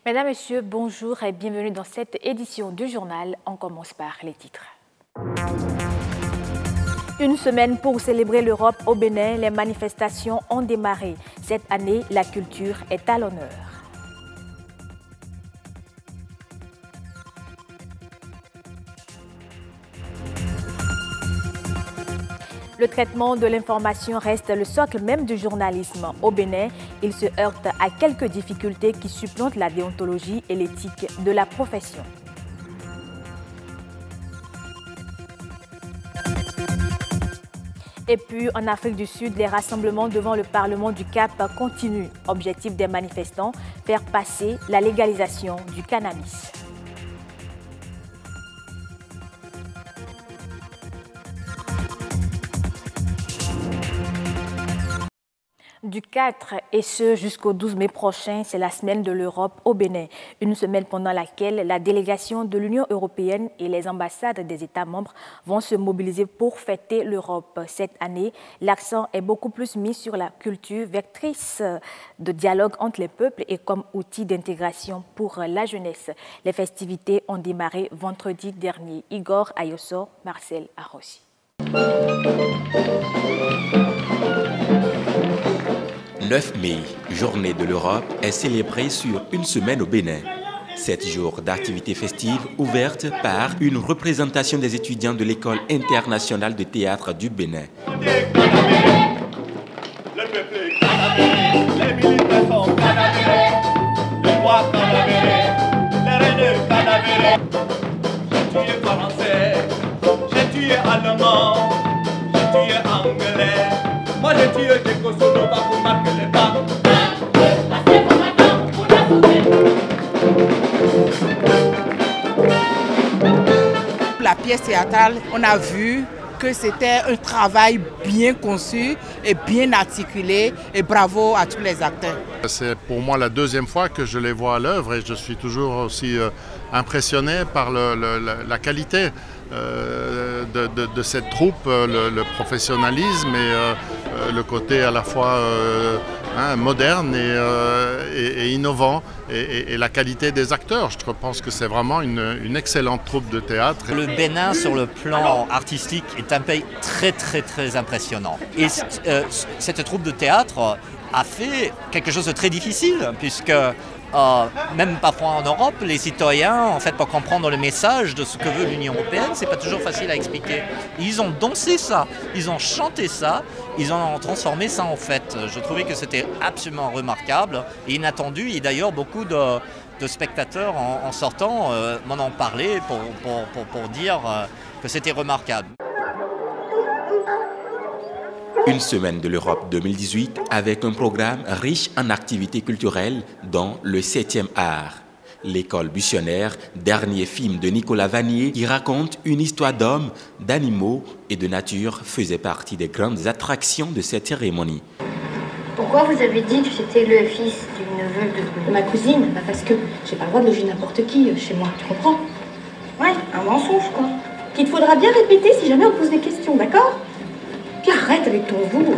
Mesdames, Messieurs, bonjour et bienvenue dans cette édition du journal. On commence par les titres. Une semaine pour célébrer l'Europe au Bénin, les manifestations ont démarré. Cette année, la culture est à l'honneur. Le traitement de l'information reste le socle même du journalisme. Au Bénin, il se heurte à quelques difficultés qui supplantent la déontologie et l'éthique de la profession. Et puis, en Afrique du Sud, les rassemblements devant le Parlement du Cap continuent. Objectif des manifestants, faire passer la légalisation du cannabis. Du 4 et ce jusqu'au 12 mai prochain, c'est la semaine de l'Europe au Bénin. Une semaine pendant laquelle la délégation de l'Union européenne et les ambassades des États membres vont se mobiliser pour fêter l'Europe. Cette année, l'accent est beaucoup plus mis sur la culture, vectrice de dialogue entre les peuples et comme outil d'intégration pour la jeunesse. Les festivités ont démarré vendredi dernier. Igor Ayoso, Marcel Arrossi. 9 mai, journée de l'Europe, est célébrée sur une semaine au Bénin. 7 jours d'activités festives ouvertes par une représentation des étudiants de l'École internationale de théâtre du Bénin. Le peuple est cadavéré, les militaires sont cadavérés, le roi cadavéré, les reines cadavérées. J'ai tué français, j'ai tué allemand, j'ai tué anglais. Moi j'ai tué Tchécoslovaque pour marquer les pas. La pièce théâtrale, on a vu que c'était un travail bien conçu et bien articulé et bravo à tous les acteurs. C'est pour moi la deuxième fois que je les vois à l'œuvre et je suis toujours aussi impressionné par la qualité de cette troupe, le professionnalisme et le côté à la fois moderne et innovant et la qualité des acteurs. Je pense que c'est vraiment une excellente troupe de théâtre. Le Bénin sur le plan artistique est un pays très impressionnant. Et cette troupe de théâtre a fait quelque chose de très difficile puisque même parfois en Europe, les citoyens, en fait, pour comprendre le message de ce que veut l'Union européenne, c'est pas toujours facile à expliquer. Ils ont dansé ça, ils ont chanté ça, ils ont transformé ça en fête. Je trouvais que c'était absolument remarquable et inattendu. Et d'ailleurs, beaucoup de spectateurs, en sortant, m'en ont parlé pour dire que c'était remarquable. Une semaine de l'Europe 2018 avec un programme riche en activités culturelles dont le 7e art. L'école Buissonnaire, dernier film de Nicolas Vanier qui raconte une histoire d'hommes, d'animaux et de nature, faisait partie des grandes attractions de cette cérémonie. Pourquoi vous avez dit que j'étais le fils du neveu de ma cousine? Parce que j'ai pas le droit de loger n'importe qui chez moi, tu comprends? Ouais, un mensonge quoi. Qu'il te faudra bien répéter si jamais on pose des questions, d'accord? Puis arrête avec ton vous.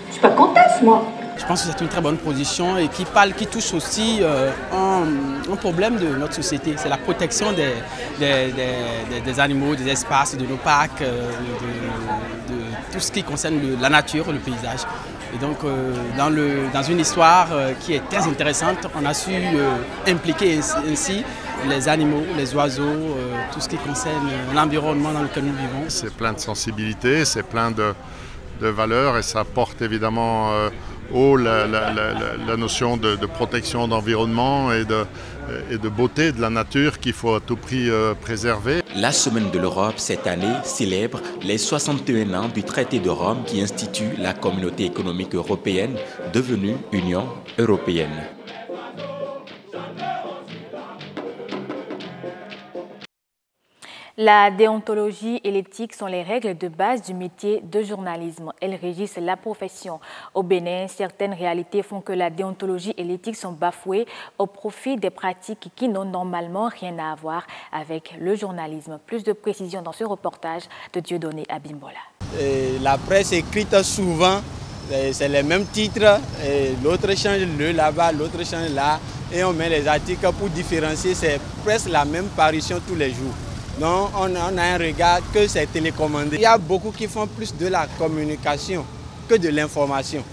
Je suis pas contente, moi. Je pense que c'est une très bonne position et qui touche aussi un problème de notre société. C'est la protection des animaux, des espaces, de nos parcs, de tout ce qui concerne la nature, le paysage. Et donc, dans une histoire qui est très intéressante, on a su impliquer ainsi les animaux, les oiseaux, tout ce qui concerne l'environnement dans lequel nous vivons. C'est plein de sensibilité, c'est plein de valeurs et ça porte évidemment haut la notion de protection d'environnement et de beauté de la nature qu'il faut à tout prix préserver. La Semaine de l'Europe cette année célèbre les 61 ans du traité de Rome qui institue la Communauté économique européenne devenue Union européenne. La déontologie et l'éthique sont les règles de base du métier de journalisme. Elles régissent la profession. Au Bénin, certaines réalités font que la déontologie et l'éthique sont bafouées au profit des pratiques qui n'ont normalement rien à voir avec le journalisme. Plus de précisions dans ce reportage de Dieudonné Abimbola. La presse écrite souvent, c'est les mêmes titres. L'autre change le là-bas, l'autre change là. et on met les articles pour différencier, c'est presque la même parution tous les jours. Donc on a un regard que c'est télécommandé. Il y a beaucoup qui font plus de la communication que de l'information.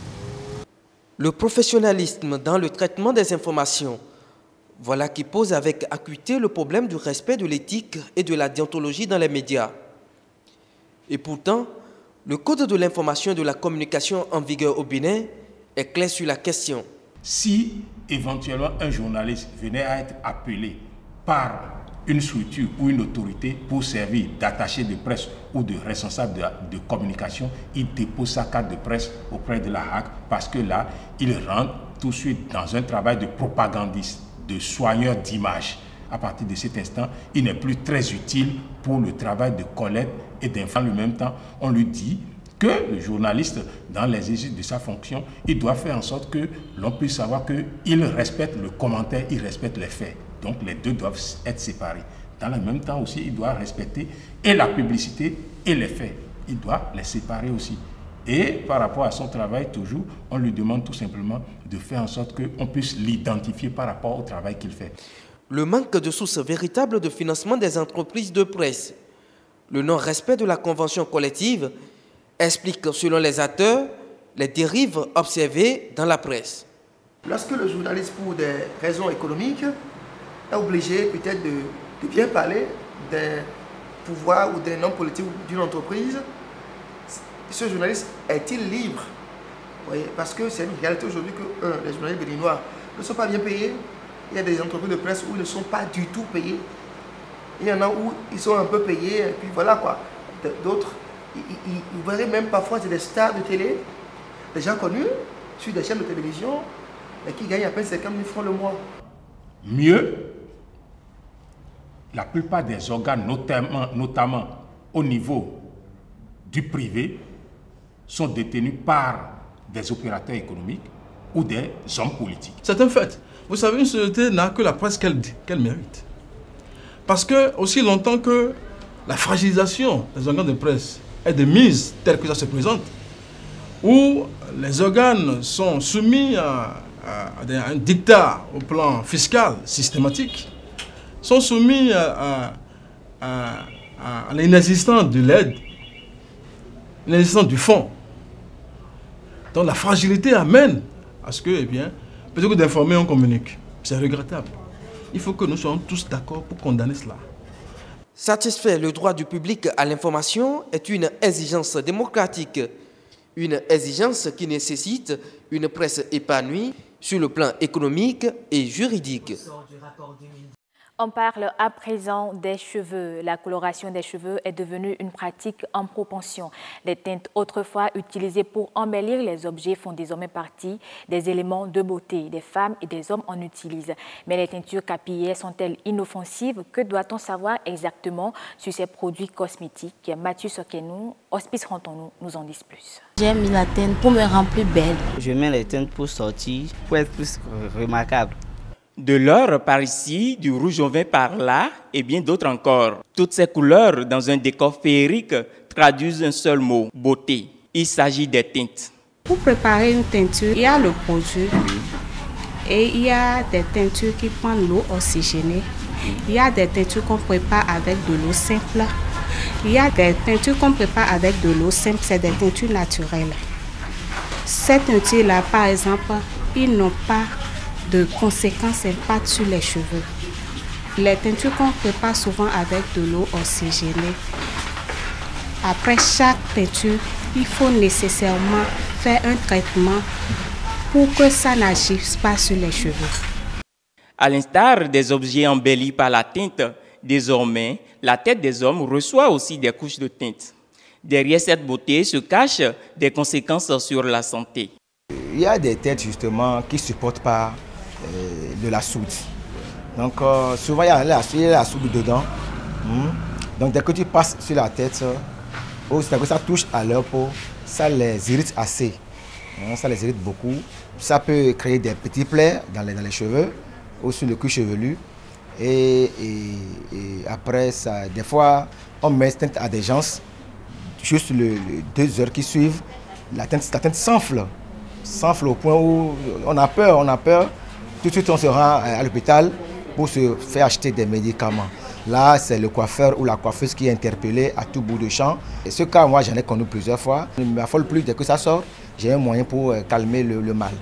Le professionnalisme dans le traitement des informations, voilà qui pose avec acuité le problème du respect de l'éthique et de la déontologie dans les médias. Et pourtant, le Code de l'information et de la communication en vigueur au Bénin est clair sur la question. Si éventuellement un journaliste venait à être appelé par une structure ou une autorité pour servir d'attaché de presse ou de responsable de communication, il dépose sa carte de presse auprès de la HAC parce que là, il rentre tout de suite dans un travail de propagandiste, de soigneur d'image. À partir de cet instant, il n'est plus très utile pour le travail de collecte et d'information. En même temps, on lui dit que le journaliste, dans l'exercice de sa fonction, il doit faire en sorte que l'on puisse savoir qu'il respecte le commentaire, il respecte les faits. Donc les deux doivent être séparés. Dans le même temps aussi, il doit respecter et la publicité et les faits. Il doit les séparer aussi. Et par rapport à son travail, toujours, on lui demande tout simplement de faire en sorte qu'on puisse l'identifier par rapport au travail qu'il fait. Le manque de sources véritables de financement des entreprises de presse, le non-respect de la convention collective explique, selon les acteurs, les dérives observées dans la presse. Lorsque le journaliste, pour des raisons économiques, est obligé peut-être de bien parler d'un pouvoir ou d'un homme politique ou d'une entreprise, ce journaliste est-il libre? Voyez, parce que c'est une réalité aujourd'hui que les journalistes béninois ne sont pas bien payés. Il y a des entreprises de presse où ils ne sont pas du tout payés. Il y en a où ils sont un peu payés, et puis voilà quoi. D'autres, vous verrez même parfois des stars de télé, des gens connus sur des chaînes de télévision, mais qui gagnent à peine 50 000 francs le mois. Mieux, la plupart des organes, notamment au niveau du privé, sont détenus par des opérateurs économiques ou des hommes politiques. C'est un fait. Vous savez, une société n'a que la presse qu'elle mérite. Parce que, aussi longtemps que la fragilisation des organes de presse est de mise telle que ça se présente, où les organes sont soumis à un dictat au plan fiscal systématique, sont soumis à l'inexistence de l'aide, l'inexistence du fonds. Donc la fragilité amène à ce que, eh bien, plutôt que d'informer, on communique. C'est regrettable. Il faut que nous soyons tous d'accord pour condamner cela. Satisfaire le droit du public à l'information est une exigence démocratique. Une exigence qui nécessite une presse épanouie sur le plan économique et juridique. On parle à présent des cheveux. La coloration des cheveux est devenue une pratique en propension. Les teintes autrefois utilisées pour embellir les objets font désormais partie des éléments de beauté. Des femmes et des hommes en utilisent. Mais les teintures capillaires sont-elles inoffensives? Que doit-on savoir exactement sur ces produits cosmétiques? Mathieu Sokenou, Hospice Rentons-nous, nous en disent plus. J'ai mis la teinte pour me rendre belle. Je mets les teintes pour sortir, pour être plus remarquable. De l'or par ici, du rouge au vin par là, et bien d'autres encore. Toutes ces couleurs dans un décor féerique traduisent un seul mot, beauté. Il s'agit des teintes. Pour préparer une teinture, il y a le produit et il y a des teintures qui prennent l'eau oxygénée. Il y a des teintures qu'on prépare avec de l'eau simple. Il y a des teintures qu'on prépare avec de l'eau simple, c'est des teintures naturelles. Ces teintures-là, par exemple, ils n'ont pas de conséquences impacts sur les cheveux. Les teintures qu'on prépare souvent avec de l'eau oxygénée, après chaque teinture, il faut nécessairement faire un traitement pour que ça n'agisse pas sur les cheveux. À l'instar des objets embellis par la teinte, désormais, la tête des hommes reçoit aussi des couches de teinte. Derrière cette beauté se cachent des conséquences sur la santé. Il y a des têtes justement qui ne supportent pas de la soude. Donc souvent il y a la soude dedans. Donc dès que tu passes sur la tête, dès que ça touche à leur peau, ça les irrite assez. Ça les irrite beaucoup. Ça peut créer des petits plaies dans les cheveux ou sur le cuir chevelu. Et après, ça, des fois, on met cette teinte à des gens. Juste les 2 heures qui suivent, la teinte s'enfle au point où on a peur. Tout de suite, on se rend à l'hôpital pour se faire acheter des médicaments. Là, c'est le coiffeur ou la coiffeuse qui est interpellé à tout bout de champ. Et ce cas, moi, j'en ai connu plusieurs fois. Ne m'affole plus dès que ça sort. J'ai un moyen pour calmer le mal.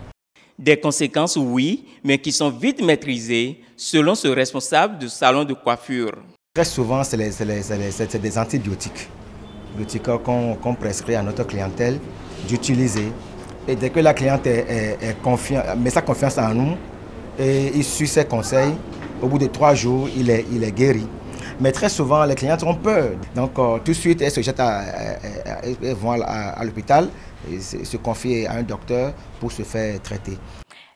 Des conséquences, oui, mais qui sont vite maîtrisées, selon ce responsable du salon de coiffure. Très souvent, c'est des antibiotiques. Qu'on prescrit à notre clientèle d'utiliser. Et dès que la cliente met sa confiance en nous et il suit ses conseils, au bout de 3 jours, il est guéri. Mais très souvent, les clientes ont peur. Donc, tout de suite, elles se jettent elles vont à l'hôpital et se confient à un docteur pour se faire traiter.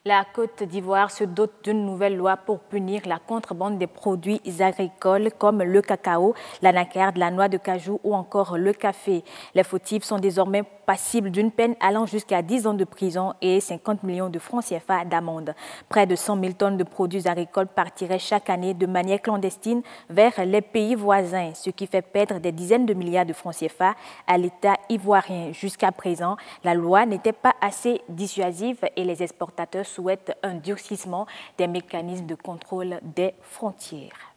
La Côte d'Ivoire se dote d'une nouvelle loi pour punir la contrebande des produits agricoles comme le cacao, l'anacarde, la noix de cajou ou encore le café. Les fautifs sont désormais passibles d'une peine allant jusqu'à 10 ans de prison et 50 millions de francs CFA d'amende. Près de 100 000 tonnes de produits agricoles partiraient chaque année de manière clandestine vers les pays voisins, ce qui fait perdre des dizaines de milliards de francs CFA à l'État ivoirien. Jusqu'à présent, la loi n'était pas assez dissuasive et les exportateurs souhaitent un durcissement des mécanismes de contrôle des frontières.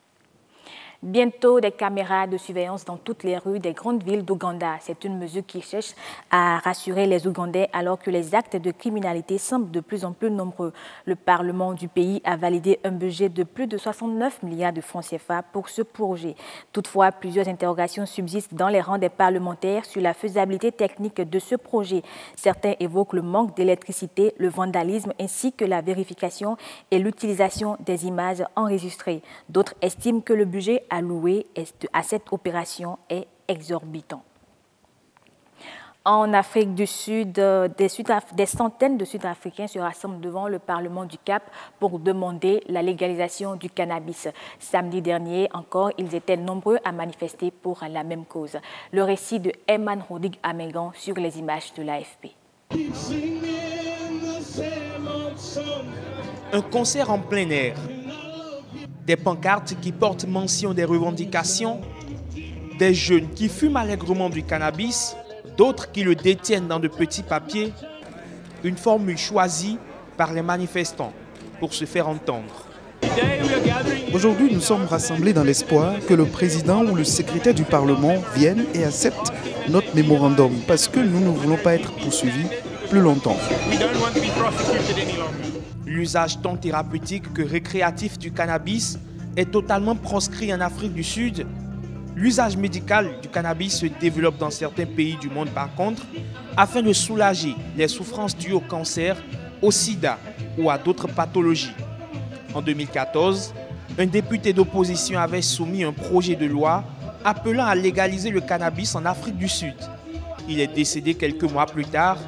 Bientôt, des caméras de surveillance dans toutes les rues des grandes villes d'Ouganda. C'est une mesure qui cherche à rassurer les Ougandais alors que les actes de criminalité semblent de plus en plus nombreux. Le Parlement du pays a validé un budget de plus de 69 milliards de francs CFA pour ce projet. Toutefois, plusieurs interrogations subsistent dans les rangs des parlementaires sur la faisabilité technique de ce projet. Certains évoquent le manque d'électricité, le vandalisme ainsi que la vérification et l'utilisation des images enregistrées. D'autres estiment que le budget alloué à cette opération est exorbitant. En Afrique du Sud, des centaines de Sud-Africains se rassemblent devant le Parlement du Cap pour demander la légalisation du cannabis. Samedi dernier encore, ils étaient nombreux à manifester pour la même cause. Le récit de Eman Rodig Amegan sur les images de l'AFP. Un concert en plein air. Des pancartes qui portent mention des revendications, des jeunes qui fument allègrement du cannabis, d'autres qui le détiennent dans de petits papiers, une formule choisie par les manifestants pour se faire entendre. Aujourd'hui, nous sommes rassemblés dans l'espoir que le président ou le secrétaire du Parlement vienne et accepte notre mémorandum parce que nous ne voulons pas être poursuivis plus longtemps. L'usage tant thérapeutique que récréatif du cannabis est totalement proscrit en Afrique du Sud. L'usage médical du cannabis se développe dans certains pays du monde par contre, afin de soulager les souffrances dues au cancer, au sida ou à d'autres pathologies. En 2014, un député d'opposition avait soumis un projet de loi appelant à légaliser le cannabis en Afrique du Sud. Il est décédé quelques mois plus tard,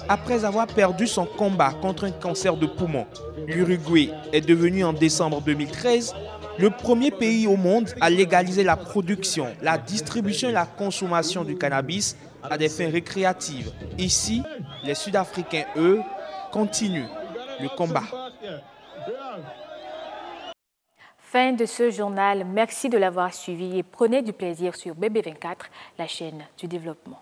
après avoir perdu son combat contre un cancer de poumon. L'Uruguay est devenu en décembre 2013 le premier pays au monde à légaliser la production, la distribution et la consommation du cannabis à des fins récréatives. Ici, les Sud-Africains, eux, continuent le combat. Fin de ce journal. Merci de l'avoir suivi et prenez du plaisir sur BB24, la chaîne du développement.